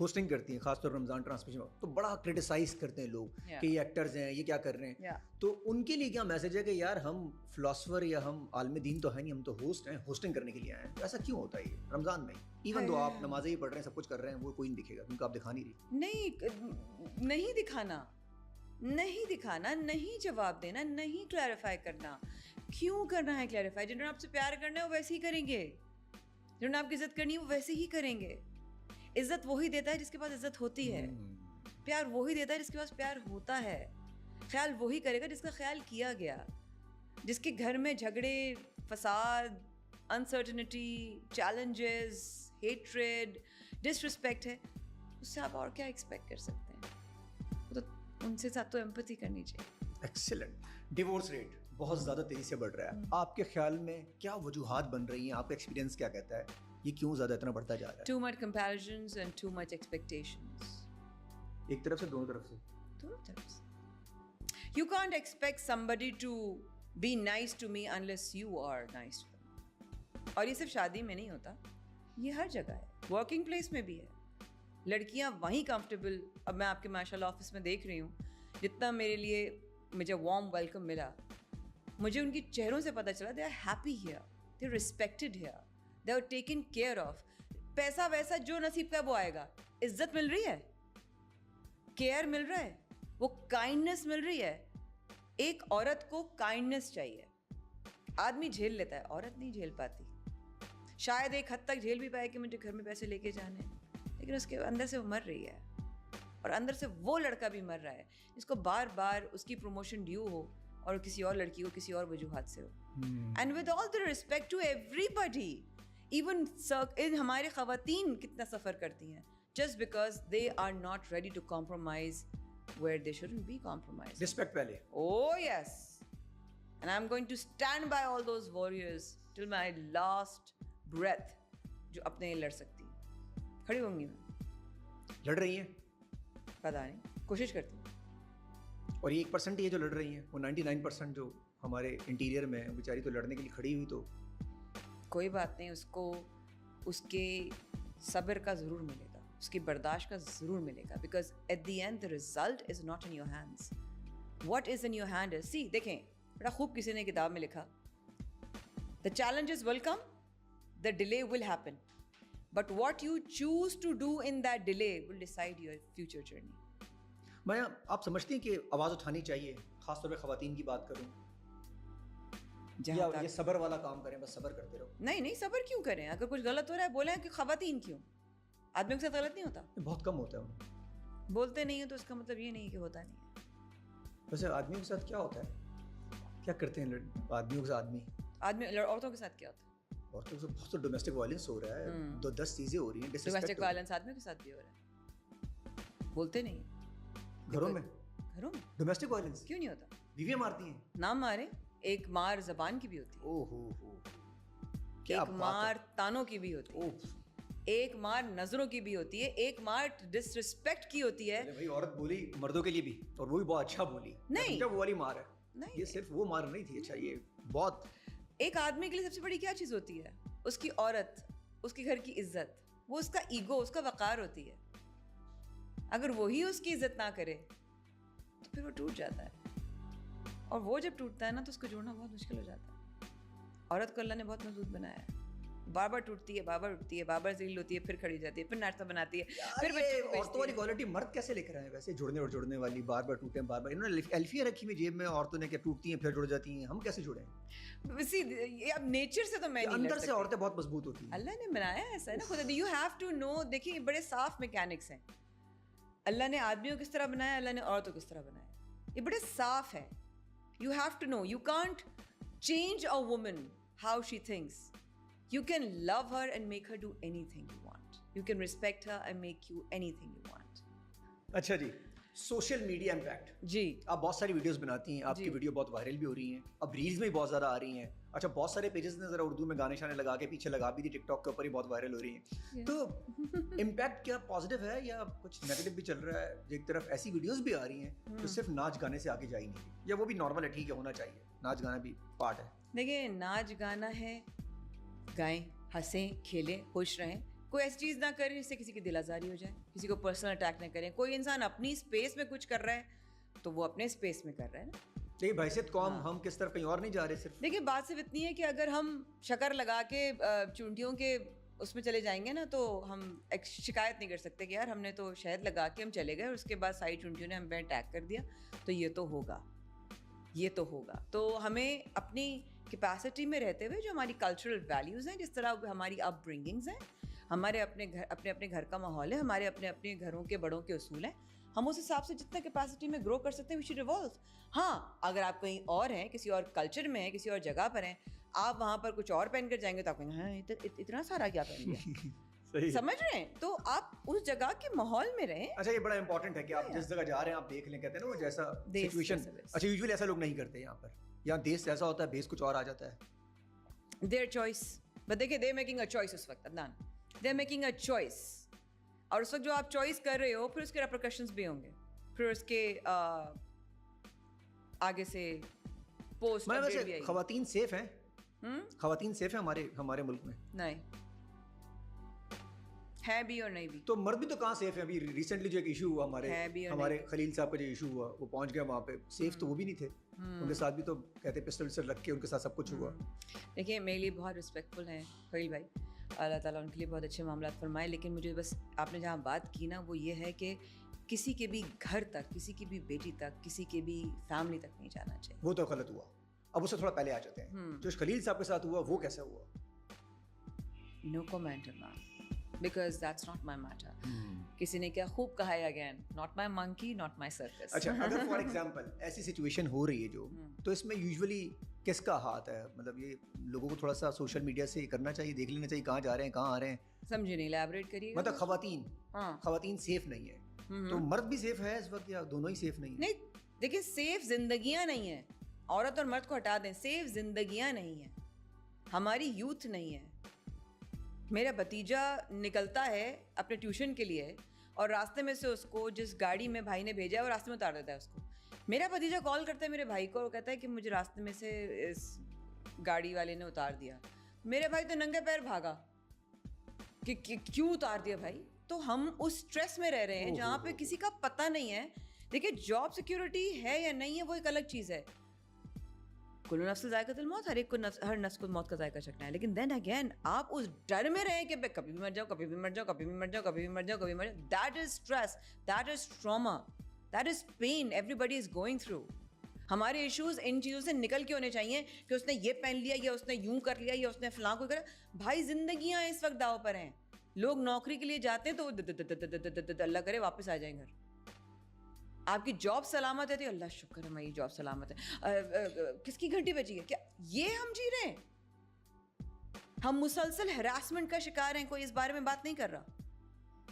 Hosting کرتی ہیں خاص طور پر رمضان ٹرانسمیشن، تو بڑا کرٹیسائز کرتے ہیں لوگ کہ یہ ایکٹرز ہیں، یہ کیا کر رہے ہیں. تو ان کے لیے کیا میسج ہے کہ یار ہم فلاسفر یا ہم عالم دین تو ہے نہیں، ہم تو ہوسٹ ہیں، ہوسٹنگ کرنے کے لیے آئے ہیں. ایسا کیوں ہوتا ہے یہ رمضان میں؟ ایون تو آپ نمازیں ہی پڑھ رہے ہیں، سب کچھ کر رہے ہیں، وہ کوئی نہیں دکھے گا کیونکہ آپ دکھا نہیں رہی. نہیں دکھانا، نہیں جواب دینا، نہیں کلیریفائی کرنا. کیوں کرنا ہے کلیریفائی؟ جنہوں نے آپ سے پیار کرنا ہے وہ ویسے ہی کریں گے، جنہوں نے آپ کی عزت کرنی ہے وہ ویسے ہی کریں گے. عزت وہی دیتا ہے جس کے پاس عزت ہوتی ہے، پیار وہی دیتا ہے جس کے پاس پیار ہوتا ہے، خیال وہی کرے گا جس کا خیال کیا گیا. جس کے گھر میں جھگڑے، فساد، انسرٹنٹی، چیلنجز، ہیٹریڈ، ڈس رسپیکٹ ہے، اس سے آپ اور کیا ایکسپیکٹ کر سکتے ہیں؟ تو ان سے ساتھ تو ایمپتھی کرنی چاہیے. ایکسیلنٹ. ڈیورس ریٹ بہت زیادہ تیزی سے بڑھ رہا ہے. آپ کے خیال میں کیا وجوہات بن رہی ہیں؟ آپ کا ایکسپیرینس کیا کہتا ہے یہ کیوں زیادہ اتنا بڑھتا جا رہا ہے؟ Too much کمپیریزنز and too much expectations. ایک طرف سے دونوں طرف سے. دونوں طرف سے. You can't expect somebody to be nice to me unless you are nice to them. اور یہ صرف شادی میں نہیں ہوتا، یہ ہر جگہ ہے. ورکنگ پلیس میں بھی ہے. لڑکیاں وہیں کمفرٹیبل، اب میں آپ کے ماشاء اللہ آفس میں دیکھ رہی ہوں، جتنا میرے لیے مجھے وارم ویلکم ملا، مجھے ان کی چہروں سے پتہ چلا they are happy here, they are respected here, they are taken care of. پیسہ ویسا جو نصیب کا وہ آئے گا. عزت مل رہی ہے، کیئر مل رہا ہے، وہ کائنڈنیس مل رہی ہے. ایک عورت کو کائنڈنیس چاہیے. آدمی جھیل لیتا ہے، عورت نہیں جھیل پاتی. شاید ایک حد تک جھیل بھی پائے کہ مجھے گھر میں پیسے لے کے جانے، لیکن اس کے اندر سے وہ مر رہی ہے، اور اندر سے وہ لڑکا بھی مر رہا ہے جس کو بار بار اس کی پروموشن ڈیو ہو اور کسی اور لڑکی کو کسی اور وجوہات سے ہو. And with all the respect to everybody, even ہمارے خواتین کتنا سفر کرتی ہیں just because they are not ready to compromise where they shouldn't be compromised. Respect پہلے. Oh yes. And I'm going to stand by all those warriors till my last breath جو اپنے لیے لڑ سکتی ہیں. کھڑی ہوں گی میں. لڑ رہی ہیں؟ پتا نہیں، کوشش کرتی ہوں. اور یہ 1% ہی ہے جو لڑ رہی ہیں، وہ 99% جو ہمارے انٹیریئر میں بیچاری تو لڑنے کے لیے کھڑی ہوئی. تو کوئی بات نہیں، اس کو اس کے صبر کا ضرور ملے گا، اس کی برداشت کا ضرور ملے گا. Because at the end the result is not in your hands. What is in your hand is, see دیکھیں بڑا خوب کسی نے کتاب میں لکھا، the challenges will come, the delay will happen, but what you choose to do in that delay will decide your future journey. میں آپ سمجھتی ہیں کہ آواز اٹھانی چاہیے، خاص طور پہ خواتین کی بات کروں، یا یہ صبر والا کام کریں، بس صبر کرتے رہو؟ نہیں، صبر کیوں کریں؟ اگر کچھ غلط ہو رہا ہے بولیں کہ خواتین کیوں، آدمیوں کے ساتھ غلط نہیں ہوتا. بہت کم ہوتا ہے. بولتے نہیں ہیں تو اس کا مطلب یہ نہیں کہ ہوتا نہیں ہے. ویسے آدمیوں کے ساتھ کیا ہوتا ہے؟ کیا کرتے ہیں آدمیوں کے ساتھ؟ عورتوں کے ساتھ کیا ہوتا ہے؟ عورتوں کے ساتھ بہت سا ڈومیسٹک وائلنس ہو رہا ہے، 10 چیزیں ہو رہی ہیں. ڈومیسٹک وائلنس آدمیوں کے ساتھ بھی ہو رہا ہے، بولتے نہیں ہیں. گھروں میں ڈومیسٹک وائلنس کیوں نہیں ہوتا؟ بیویاں مارتی ہیں. نام مارے، ایک مار زبان کی بھی ہوتی ہے، او ہو، ایک مار تانوں کی بھی ہوتی ہے، ایک مار نظروں کی بھی ہوتی ہے، ایک مار ڈس رسپیکٹ کی ہوتی ہے. بھائی عورت بولی مردوں کے لیے بھی، اور وہ بھی بہت اچھا بولی. نہیں وہ والی مار ہے، یہ صرف وہ مار نہیں تھی. اچھا، یہ بہت ایک آدمی کے لیے سب سے بڑی کیا چیز ہوتی ہے؟ اس کی عورت، اس کے گھر کی عزت، وہ اس کا ایگو، اس کا وقار ہوتی ہے. اگر وہی اس کی عزت نہ کرے تو پھر وہ ٹوٹ جاتا ہے، اور وہ جب ٹوٹتا ہے نا تو اس کو جوڑنا بہت مشکل ہو جاتا ہے. عورت کو اللہ نے بہت مضبوط بنایا ہے، بار بار ٹوٹتی ہے، بار بار اٹھتی ہے، بار بار ذلیل ہوتی ہے، پھر کھڑی جاتی ہے، پھر ناشتہ بناتی ہے، پھر عورتوں والی کوالٹی مرد کیسے لے کر آئے ویسے؟ جڑنے والی، بار بار ٹوٹے، بار بار. انہوں نے الفیہ رکھی ہوئی جیب میں، عورتوں نے کہ ٹوٹتی ہیں پھر جڑ جاتی ہیں. ہم کیسے جڑیں؟ اب نیچر سے تو میں نہیں، اندر سے عورتیں بہت مضبوط ہوتی ہیں. اللہ نے بنایا ایسا ہے نا خود. You have to know. دیکھیں بڑے صاف میکینکس ہیں. اللہ نے آدمیوں کس طرح بنایا، اللہ نے عورتوں کس طرح بنایا، یہ بڑے صاف ہے. You have to know. You can't change a woman how she thinks. You can love her and make her do anything you want. You can respect her and make you anything you want. اچھا جی، social media impact. جی، آپ بہت ساری videos بناتی ہیں، آپ کی video بہت viral بھی ہو رہی ہیں، اب ریلز میں بھی بہت زیادہ آ رہی ہیں. اچھا، بہت سارے پیجز نے ذرا اردو میں گانے شانے لگا کے پیچھے لگا بھی دی، ٹک ٹاک کے اوپر ہی بہت وائرل ہو رہی ہیں. تو امپیکٹ کیا پازیٹیو ہے یا کچھ نیگیٹو بھی چل رہا ہے؟ ایک طرف ایسی ویڈیوز بھی آ رہی ہیں جو صرف ناچ گانے سے آگے جا ہی نہیں، یا وہ بھی نارمل ہے، ٹھیک ہے ہونا چاہیے، ناچ گانا بھی پارٹ ہے. دیکھیں ناچ گانا ہے، گائیں، ہنسیں، کھیلیں، خوش رہیں، کوئی ایسی چیز نہ کریں جس سے کسی کی دل آزاری ہو جائے, کسی کو پرسنل اٹیک نہ کریں. کوئی انسان اپنی اسپیس میں کچھ کر رہا ہے تو وہ اپنے اسپیس میں کر رہا ہے نا. لیکن بحیثیت قوم ہم کس طرف کہیں اور نہیں جا رہے صرف. دیکھیے بات صرف اتنی ہے کہ اگر ہم شکر لگا کے چونٹیوں کے اس میں چلے جائیں گے نا تو ہم شکایت نہیں کر سکتے کہ یار ہم نے تو شہد لگا کے ہم چلے گئے اور اس کے بعد ساری چونٹیوں نے ہم پہ اٹیک کر دیا. تو یہ تو ہوگا. تو ہمیں اپنی کیپیسٹی میں رہتے ہوئے جو ہماری کلچرل ویلیوز ہیں, جس طرح ہماری اپ برنگنگز ہیں, ہمارے اپنے گھر کا ماحول ہے, ہمارے اپنے گھروں کے بڑوں کے اصول ہیں, ہم اس حساب سے جتنا کیپیسٹی میں گرو کر سکتے ہیں وی شوڈ ایوالو. ہاں اگر آپ کہیں اور ہیں, کسی اور کلچر میں ہیں, کسی اور جگہ پر ہیں, آپ وہاں پر کچھ اور پہن کر جائیں گے تو آپ کہیں ہاں اتنا سارا کیا پہن لیا. سمجھ رہے ہیں؟ تو آپ اس جگہ کے ماحول میں رہیں. اچھا یہ بڑا امپورٹنٹ ہے کہ آپ جس جگہ جا رہے ہیں آپ دیکھ لیں, کہتے ہیں نا وہ جیسا سچویشن. اچھا یوزولی ایسا لوگ نہیں کرتے یہاں پر, یہاں دیش ایسا ہوتا ہے بیس کچھ اور آ جاتا ہے. دیئر چوائس, بٹ دیکھیے دے میکنگ اے چوائس اس وقت. عدنان دے میکنگ اے چوائس, اور اس وقت جو آپ چوائس کر رہے ہو پھر اس کے ریپرکشنز بھی ہوں گے, پھر اس کے آگے سے پوسٹ. میں ویسے خواتین سیف ہیں, خواتین سیف ہیں ہمارے ملک میں؟ نہیں ہے بھی اور نہیں بھی. تو مرد بھی تو کہاں سیف ہیں؟ ابھی ریسنٹلی جو ایک ایشو ہوا ہمارے خلیل صاحب کا جو ایشو ہوا, وہ پہنچ گیا وہاں پہ, سیف تو وہ بھی نہیں تھے. ان کے ساتھ بھی تو کہتے پسٹل وسٹل رکھ کے ان کے ساتھ سب کچھ ہوا. دیکھیے میرے لیے بہت رسپیکٹفل ہیں خلیل بھائی, اللہ تعالیٰ ان کے لیے بہت اچھے معاملات فرمائے. لیکن مجھے بس آپ نے جہاں بات کی نا وہ یہ ہے کہ کسی کے بھی گھر تک, کسی کی بھی بیٹی تک, کسی کے بھی فیملی تک نہیں جانا چاہیے. وہ تو غلط ہوا. اب اس سے تھوڑا پہلے آ جاتے ہیں, جو خلیل صاحب کے ساتھ ہوا وہ کیسا ہوا؟ No comment man, because that's not my matter. کسی نے کیا خوب کہا ہے again, not my monkey not my circus. اچھا اگر فار ایگزامپل ایسی سچویشن ہو رہی ہے جو, تو اس میں یوزولی کس کا ہاتھ ہے؟ مطلب یہ لوگوں کو تھوڑا سا سوشل میڈیا سے کرنا چاہیے, دیکھ لینا چاہیے کہاں جا رہے ہیں کہاں آ رہے ہیں. سمجھے نہیں, ایلیبریٹ کریے. مطلب خواتین سیف نہیں ہے, تو مرد بھی سیف ہے اس وقت یا دونوں ہی سیف نہیں ہیں؟ نہیں دیکھیں سیف زندگیاں نہیں ہیں, عورت اور مرد کو ہٹا دیں, سیف زندگیاں نہیں ہیں, ہماری یوتھ نہیں ہے. میرا بھتیجا نکلتا ہے اپنے ٹیوشن کے لیے اور راستے میں سے اس کو جس گاڑی میں بھائی نے بھیجا ہے وہ راستے میں اتار دیتا ہے اس کو. میرا بھتیجا کال کرتا ہے میرے بھائی کو اور کہتا ہے کہ مجھے راستے میں سے اس گاڑی والے نے اتار دیا. میرے بھائی تو ننگے پیر بھاگا کہ کیوں اتار دیا بھائی. تو ہم اس اسٹریس میں رہ رہے ہیں جہاں پہ کسی کا پتہ نہیں ہے. دیکھیے جاب سیکورٹی ہے یا نہیں ہے وہ ایک الگ چیز ہے, کل نفس ذائقۃ الموت, ہر ایک کو ہر نفس کو موت کا ذائقہ چکھنا ہے. لیکن دین اگین آپ اس ڈر میں رہیں کہ کبھی بھی مر جاؤ, کبھی بھی مر جاؤ, کبھی بھی مر جاؤ, کبھی بھی مر جاؤ, کبھی مر جاؤ. That is stress, that is trauma, that is pain ایوری بڈی از گوئنگ تھرو. ہمارے ایشوز ان چیزوں سے نکل کے ہونے چاہیے کہ اس نے یہ پہن لیا یا اس نے یوں کر لیا یا اس نے فلاں کو کرا. بھائی زندگیاں اس وقت داؤ پر ہیں. لوگ نوکری کے لیے جاتے ہیں تو اللہ کرے واپس آ جائیں گھر. آپ کی جاب سلامت ہے تو اللہ شکر ہے ہماری جاب سلامت ہے. کس کی گھنٹی بجی ہے کیا یہ ہم جی رہے ہیں؟ ہم مسلسل ہراسمنٹ کا شکار ہیں, کوئی اس بارے میں بات نہیں کر رہا.